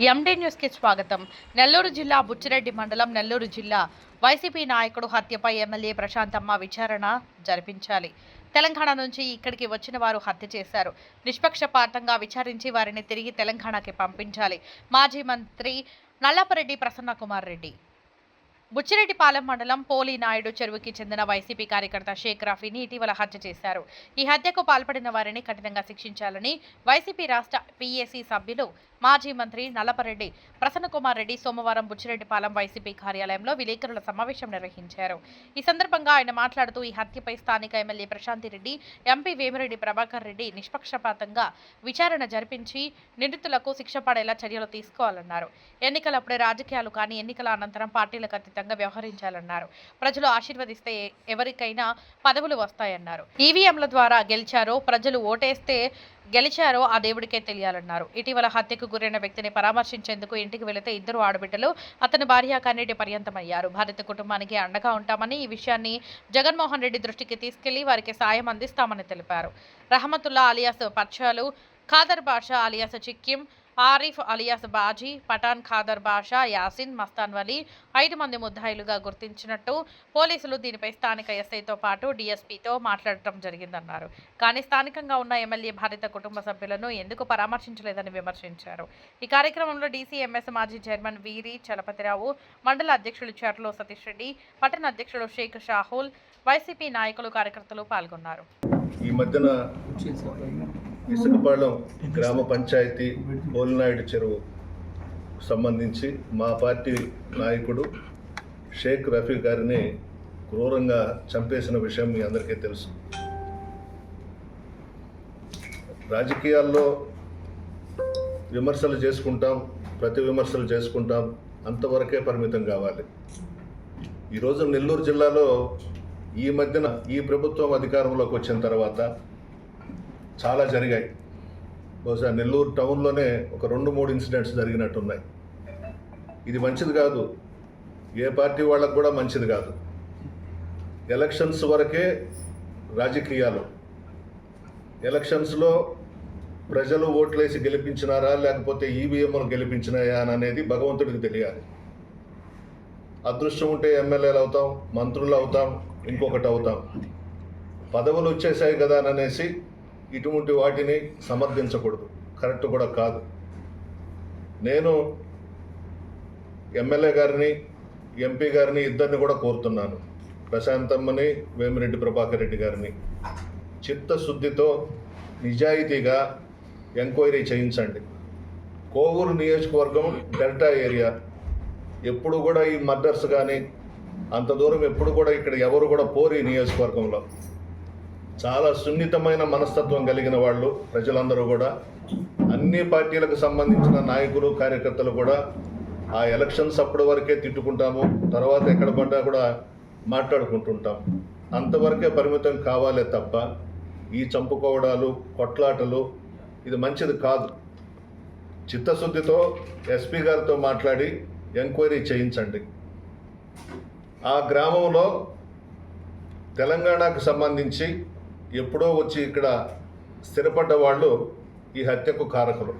ఎండే న్యూస్కి స్వాగతం. నెల్లూరు జిల్లా బుచ్చిరెడ్డి మండలం నెల్లూరు జిల్లా వైసీపీ నాయకుడు హత్యపై ఎమ్మెల్యే ప్రశాంతమ్మ విచారణ జరిపించాలి. తెలంగాణ నుంచి ఇక్కడికి వచ్చిన వారు హత్య చేశారు. నిష్పక్షపాతంగా విచారించి వారిని తిరిగి తెలంగాణకి పంపించాలి. మాజీ మంత్రి నల్లపరెడ్డి ప్రసన్న కుమార్ రెడ్డి. బుచ్చిరెడ్డిపాలెం మండలం పోలీనాయుడు చెరువుకి చెందిన వైసీపీ కార్యకర్త షేక్ రఫీని ఇటీవల హత్య చేశారు. ఈ హత్యకు పాల్పడిన వారిని కఠినంగా శిక్షించాలని వైసీపీ రాష్ట్ర పీఏసీ సభ్యులు మాజీ మంత్రి నల్లపరెడ్డి ప్రసన్నకుమార్ రెడ్డి సోమవారం బుచ్చిరెడ్డిపాలెం వైసీపీ కార్యాలయంలో విలేకరుల సమావేశం నిర్వహించారు. ఈ సందర్భంగా ఆయన మాట్లాడుతూ ఈ హత్యపై స్థానిక ఎమ్మెల్యే ప్రశాంతిరెడ్డి, ఎంపీ వేమిరెడ్డి ప్రభాకర్ రెడ్డి నిష్పక్షపాతంగా విచారణ జరిపించి నిందితులకు శిక్ష పడేలా చర్యలు తీసుకోవాలన్నారు. ఎన్నికలప్పుడే రాజకీయాలు కానీ ఎన్నికల అనంతరం పార్టీలకు అతీతంగా వ్యవహరించాలన్నారు. ప్రజలు ఆశీర్వదిస్తే ఎవరికైనా పదవులు వస్తాయన్నారు. ఈవీఎంల ద్వారా గెలిచారో, ప్రజలు ఓటేస్తే గెలిచారో ఆ దేవుడికే తెలియాలన్నారు. ఇటీవల హత్యకు గురైన వ్యక్తిని పరామర్శించేందుకు ఇంటికి వెళితే ఇద్దరు ఆడబిడ్డలు అతని భార్య కన్నీటి పర్యంతమయ్యారు. బాధిత కుటుంబానికి అండగా ఉంటామని, ఈ విషయాన్ని జగన్మోహన్ రెడ్డి దృష్టికి తీసుకెళ్లి వారికి సాయం అందిస్తామని తెలిపారు. రహమతుల్లా అలియాస్ పచ్చాలు, ఖాదర్ బాషా అలియాస్ చిక్కిం, ఆరిఫ్ అలియాస్ బాజీ, పఠాన్, ఖాదర్ బాషా, యాసిన్, మస్తాన్ వలీ 5 మంది ముద్దాయిలుగా గుర్తించినట్టు పోలీసులు దీనిపై స్థానిక ఎస్ఐతో పాటు డీఎస్పీతో మాట్లాడటం జరిగిందన్నారు. కానీ స్థానికంగా ఉన్న ఎమ్మెల్యే బాధిత కుటుంబ సభ్యులను ఎందుకు పరామర్శించలేదని విమర్శించారు. ఈ కార్యక్రమంలో డీసీఎంఎస్ మాజీ చైర్మన్ వీరి చలపతిరావు, మండల అధ్యక్షులు చర్లో సతీష్ రెడ్డి, పట్టణ అధ్యక్షుడు షేక్ షాహుల్, వైసీపీ నాయకులు, కార్యకర్తలు పాల్గొన్నారు. ఈ మధ్యన ఇసుకపాలెం గ్రామ పంచాయతీ పోలినాయుడు చెరువు సంబంధించి మా పార్టీ నాయకుడు షేక్ రఫీ గారిని క్రూరంగా చంపేసిన విషయం మీ అందరికీ తెలుసు. రాజకీయాల్లో విమర్శలు చేసుకుంటాం, ప్రతి విమర్శలు చేసుకుంటాం, అంతవరకే పరిమితం కావాలి. ఈరోజు నెల్లూరు జిల్లాలో ఈ మధ్యన ఈ ప్రభుత్వం అధికారంలోకి వచ్చిన తర్వాత చాలా జరిగాయి. బహుశా నెల్లూరు టౌన్లోనే ఒక 2-3 ఇన్సిడెంట్స్ జరిగినట్టున్నాయి. ఇది మంచిది కాదు, ఏ పార్టీ వాళ్ళకు కూడా మంచిది కాదు. ఎలక్షన్స్ వరకే రాజకీయాలు. ఎలక్షన్స్లో ప్రజలు ఓట్లేసి గెలిపించినారా లేకపోతే ఈవీఎంలు గెలిపించినాయా అనేది భగవంతుడికి తెలియాలి. అదృష్టం ఉంటే ఎమ్మెల్యేలు అవుతాం, మంత్రులు అవుతాం, ఇంకొకటి అవుతాం. పదవులు వచ్చేసాయి కదా అనేసి ఇటువంటి వాటిని సమర్థించకూడదు, కరెక్ట్ కూడా కాదు. నేను ఎమ్మెల్యే గారిని, ఎంపీ గారిని ఇద్దరిని కూడా కోరుతున్నాను, ప్రశాంతమ్మని, వేమిరెడ్డి ప్రభాకర్ రెడ్డి గారిని, చిత్తశుద్ధితో నిజాయితీగా ఎంక్వైరీ చేయించండి. కోవూరు నియోజకవర్గం డెల్టా ఏరియా, ఎప్పుడు కూడా ఈ మర్డర్స్ కానీ అంత దూరం ఎప్పుడు కూడా ఇక్కడ ఎవరు కూడా పోరు. ఈ నియోజకవర్గంలో చాలా సున్నితమైన మనస్తత్వం కలిగిన వాళ్ళు ప్రజలందరూ కూడా, అన్ని పార్టీలకు సంబంధించిన నాయకులు, కార్యకర్తలు కూడా ఆ ఎలక్షన్స్ అప్పటి వరకే తిట్టుకుంటాము, తర్వాత ఎక్కడ పడ్డా కూడా మాట్లాడుకుంటుంటాం. అంతవరకే పరిమితం కావాలే తప్ప ఈ చంపుకోవడాలు, కొట్లాటలు ఇది మంచిది కాదు. చిత్తశుద్ధితో ఎస్పీ గారితో మాట్లాడి ఎంక్వైరీ చేయించండి. ఆ గ్రామంలో తెలంగాణకు సంబంధించి ఎప్పుడో వచ్చి ఇక్కడ స్థిరపడ్డ వాళ్ళు ఈ హత్యకు కారకులు.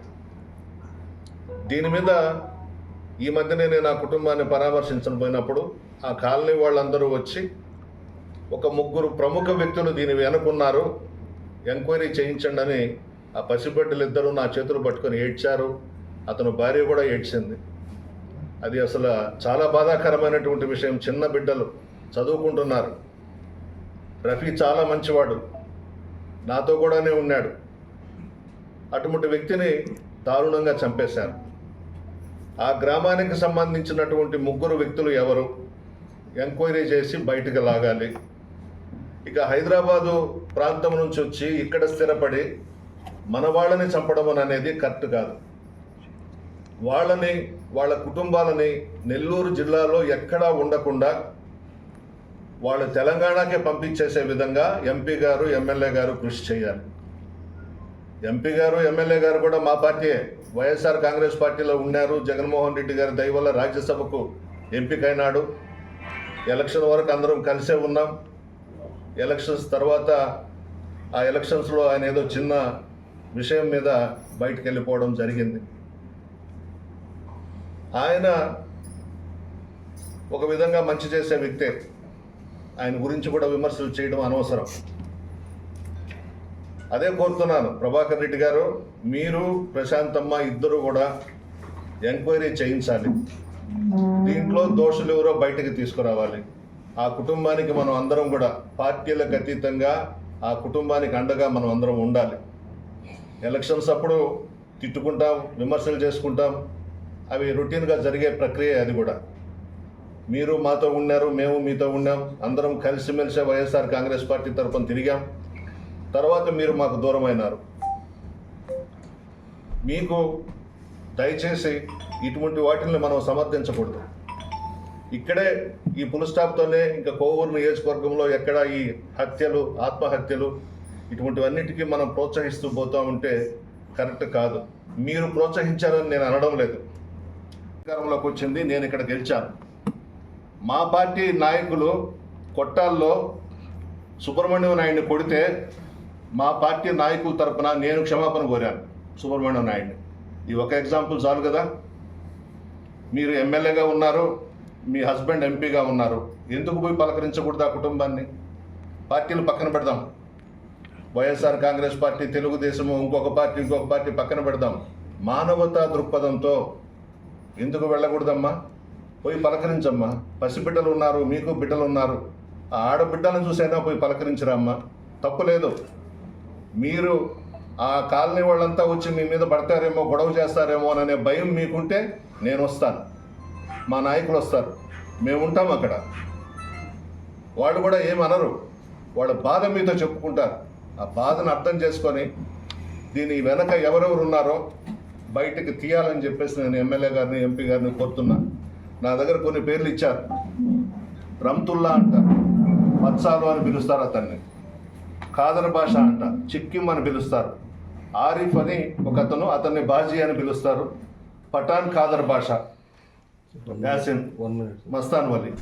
దీని మీద ఈ మధ్యనే నేను ఆ కుటుంబాన్ని పరామర్శించబోయినప్పుడు ఆ కాలనీ వాళ్ళందరూ వచ్చి ఒక 3 ప్రముఖ వ్యక్తులు దీని వెనుకున్నారు, ఎంక్వైరీ చేయించండి అని ఆ పసిబిడ్డలు ఇద్దరు నా చేతులు పట్టుకొని ఏడ్చారు. అతను భార్య కూడా ఏడ్చింది. అది అసలు చాలా బాధాకరమైనటువంటి విషయం. చిన్న బిడ్డలు చదువుకుంటున్నారు. రఫీ చాలా మంచివాడు, నాతో కూడానే ఉన్నాడు. అటువంటి వ్యక్తిని దారుణంగా చంపేశారు. ఆ గ్రామానికి సంబంధించినటువంటి 3 వ్యక్తులు ఎవరు, ఎంక్వైరీ చేసి బయటకు లాగాలి. ఇక హైదరాబాదు ప్రాంతం నుంచి వచ్చి ఇక్కడ స్థిరపడి మన వాళ్ళని చంపడం అనేది కరెక్ట్ కాదు. వాళ్ళని, వాళ్ళ కుటుంబాలని నెల్లూరు జిల్లాలో ఎక్కడా ఉండకుండా వాళ్ళు తెలంగాణకే పంపించేసే విధంగా ఎంపీ గారు, ఎమ్మెల్యే గారు కృషి చేయాలి. ఎంపీ గారు, ఎమ్మెల్యే గారు కూడా మా పార్టీయే, వైఎస్ఆర్ కాంగ్రెస్ పార్టీలో ఉన్నారు. జగన్మోహన్ రెడ్డి గారి దయ వల్ల రాజ్యసభకు ఎంపికైనాడు. ఎలక్షన్ వరకు అందరం కలిసే ఉన్నాం. ఎలక్షన్స్ తర్వాత ఆ ఎలక్షన్స్లో ఆయన ఏదో చిన్న విషయం మీద బయటకు వెళ్ళిపోవడం జరిగింది. ఆయన ఒక విధంగా మంచి చేసే వ్యక్తే. ఆయన గురించి కూడా విమర్శలు చేయడం అనవసరం. అదే కోరుతున్నాను, ప్రభాకర్ రెడ్డి గారు, మీరు ప్రశాంతమ్మ ఇద్దరు కూడా ఎంక్వైరీ చేయించాలి. దీంట్లో దోషులు ఎవరో బయటకు తీసుకురావాలి. ఆ కుటుంబానికి మనం అందరం కూడా పార్టీలకు అతీతంగా ఆ కుటుంబానికి అండగా మనం అందరం ఉండాలి. ఎలక్షన్స్ అప్పుడు తిట్టుకుంటాం, విమర్శలు చేసుకుంటాం, అవి రొటీన్గా జరిగే ప్రక్రియ. అది కూడా మీరు మాతో ఉన్నారు, మేము మీతో ఉన్నాం, అందరం కలిసిమెలిసి వైఎస్ఆర్ కాంగ్రెస్ పార్టీ తరఫున తిరిగాం. తర్వాత మీరు మాకు దూరం అయినారు. మీకు దయచేసి ఇటువంటి వాటిని మనం సమర్థించకూడదు. ఇక్కడే ఈ పుల్ స్టాప్తోనే ఇంకా కోవూరు నియోజకవర్గంలో ఎక్కడ ఈ హత్యలు, ఆత్మహత్యలు ఇటువంటివన్నిటికీ మనం ప్రోత్సహిస్తూ పోతూ ఉంటే కరెక్ట్ కాదు. మీరు ప్రోత్సహించారని నేను అనడం లేదు. అధికారంలోకి వచ్చింది, నేను ఇక్కడ గెలిచాను. మా పార్టీ నాయకులు కొట్టాల్లో సుబ్రహ్మణ్యం నాయుడిని కొడితే మా పార్టీ నాయకుల తరపున నేను క్షమాపణ కోరాను సుబ్రహ్మణ్యం నాయుడిని. ఈ ఒక ఎగ్జాంపుల్ చాలు కదా. మీరు ఎమ్మెల్యేగా ఉన్నారు, మీ హస్బెండ్ ఎంపీగా ఉన్నారు, ఎందుకు పోయి పలకరించకూడదు ఆ కుటుంబాన్ని? పార్టీలు పక్కన పెడదాం. వైఎస్ఆర్ కాంగ్రెస్ పార్టీ, తెలుగుదేశము, ఇంకొక పార్టీ పక్కన పెడదాం. మానవతా దృక్పథంతో ఎందుకు వెళ్ళకూడదమ్మా? పోయి పలకరించమ్మా. పసిబిడ్డలు ఉన్నారు, మీకు బిడ్డలు ఉన్నారు, ఆ ఆడబిడ్డలను చూసైనా పోయి పలకరించరమ్మా. తప్పు లేదు. మీరు ఆ కాలనీ వాళ్ళంతా వచ్చి మీ మీద పడతారేమో, గొడవ చేస్తారేమో అనే భయం మీకుంటే నేను వస్తాను, మా నాయకులు వస్తారు, మేము ఉంటాం అక్కడ. వాళ్ళు కూడా ఏమనరు, వాళ్ళ బాధ మీతో చెప్పుకుంటారు. ఆ బాధను అర్థం చేసుకొని దీని వెనక ఎవరెవరు ఉన్నారో బయటికి తీయాలని చెప్పేసి నేను ఎమ్మెల్యే గారిని, ఎంపీ గారిని కోరుతున్నా. నా దగ్గర కొన్ని పేర్లు ఇచ్చారు. రమ్తుల్లా అంట, మత్సాలు అని పిలుస్తారు అతన్ని. ఖాదర్ భాష అంట, చిక్కిం అని పిలుస్తారు. ఆరిఫ్ అని ఒక అతను, అతన్ని బాజీ అని పిలుస్తారు. పఠాన్ ఖాదర్ భాష, యాసిన్, మస్తాన్ వలి.